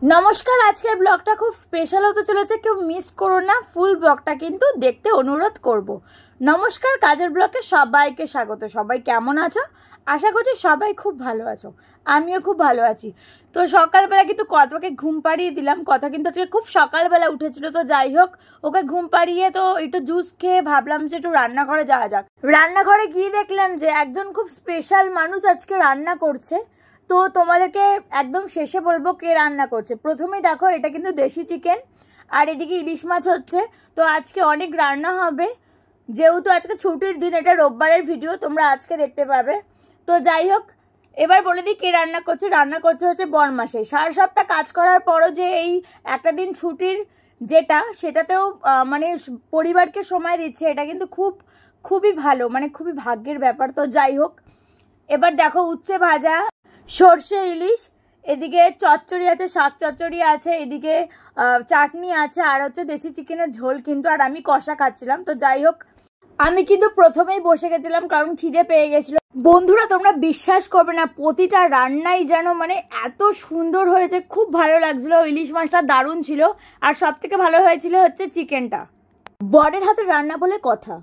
নমস্কার, আজকের ব্লগটা খুব স্পেশাল হতে চলেছে, কেউ মিস করো না। ফুল ব্লগটা কিন্তু দেখতে অনুরোধ করব। নমস্কার, কাজের ব্লগে সবাইকে স্বাগত। সবাই কেমন আছো? আশা করছি সবাই খুব ভালো আছো, আমিও খুব ভালো আছি। তো সকালবেলা কিন্তু কথাকে ঘুম পাড়িয়ে দিলাম। কথা কিন্তু আজকে খুব সকালবেলা উঠেছিল, তো যাই হোক, ওকে ঘুম পাড়িয়ে তো একটু জুস খেয়ে ভাবলাম যে একটু রান্নাঘরে যাওয়া যাক। রান্নাঘরে গিয়ে দেখলাম যে একজন খুব স্পেশাল মানুষ আজকে রান্না করছে। তো তোমাদেরকে একদম শেষে বলবো কে রান্না করছে। প্রথমেই দেখো, এটা কিন্তু দেশি চিকেন, আর এদিকে ইলিশ মাছ হচ্ছে। তো আজকে অনেক রান্না হবে, যেহেতু আজকে ছুটির দিন, এটা রোববারের ভিডিও, তোমরা আজকে দেখতে পাবে। তো যাই হোক, এবার বলে দিই কে রান্না করছে। রান্না করছে হচ্ছে বরমাসে। সারা সপ্তাহ কাজ করার পরও যে এই একটা দিন ছুটির যেটা, সেটাতেও মানে পরিবারকে সময় দিচ্ছে, এটা কিন্তু খুবই ভালো, মানে খুবই ভাগ্যের ব্যাপার। তো যাই হোক, এবার দেখো উচ্ছে ভাজা, সর্ষে ইলিশ, এদিকে চচ্চড়ি আছে, শাক চচ্চড়ি আছে, এদিকে চাটনি আছে, আর হচ্ছে দেশি চিকেনের ঝোল কিন্তু। আর আমি কষা খাচ্ছিলাম। তো যাই হোক, আমি কিন্তু প্রথমেই বসে গেছিলাম কারণ খিদে পেয়ে গেছিল। বন্ধুরা, তোমরা বিশ্বাস করবে না, প্রতিটা রান্নাই যেন মানে এত সুন্দর হয়েছে, খুব ভালো লাগছিল। ইলিশ মাছটা দারুণ ছিল, আর সব থেকে ভালো হয়েছিল হচ্ছে চিকেনটা। বরের হাতে রান্না বলে কথা।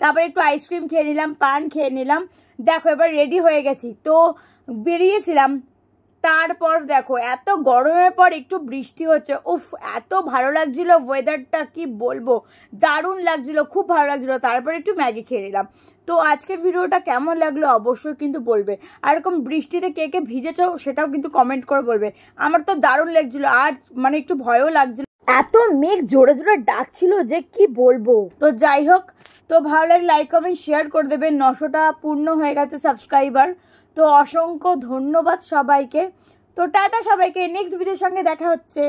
তারপরে একটু আইসক্রিম খেয়ে নিলাম, পান খেয়ে নিলাম। দেখো এবার রেডি হয়ে গেছি, তো বেরিয়েছিলাম। তারপর দেখো, এত গরমের পর একটু বৃষ্টি হচ্ছে। উফ, এত ভালো লাগছিল ওয়েদারটা, কি বলবো, দারুণ লাগছিল, খুব ভালো লাগছিল। তারপরে একটু ম্যাগি খেয়ে নিলাম। তো আজকের ভিডিওটা কেমন লাগলো অবশ্যই কিন্তু বলবে। আর এরকম বৃষ্টিতে কে কে ভিজেছো সেটাও কিন্তু কমেন্ট করে বলবে। আমার তো দারুণ লাগছিল, আর মানে একটু ভয়ও লাগছিল, এত মেঘ জোরে জোরে ডাকছিল যে কি বলবো। তো যাই হোক, তো ভালো লাগলে লাইক কমেন্ট শেয়ার করে দেবে। 900টা পূর্ণ হয়ে গেছে সাবস্ক্রাইবার। তো অসংখ্য ধন্যবাদ সবাইকে। তো টাটা সবাইকে, নেক্সট ভিডিওর সঙ্গে দেখা হচ্ছে।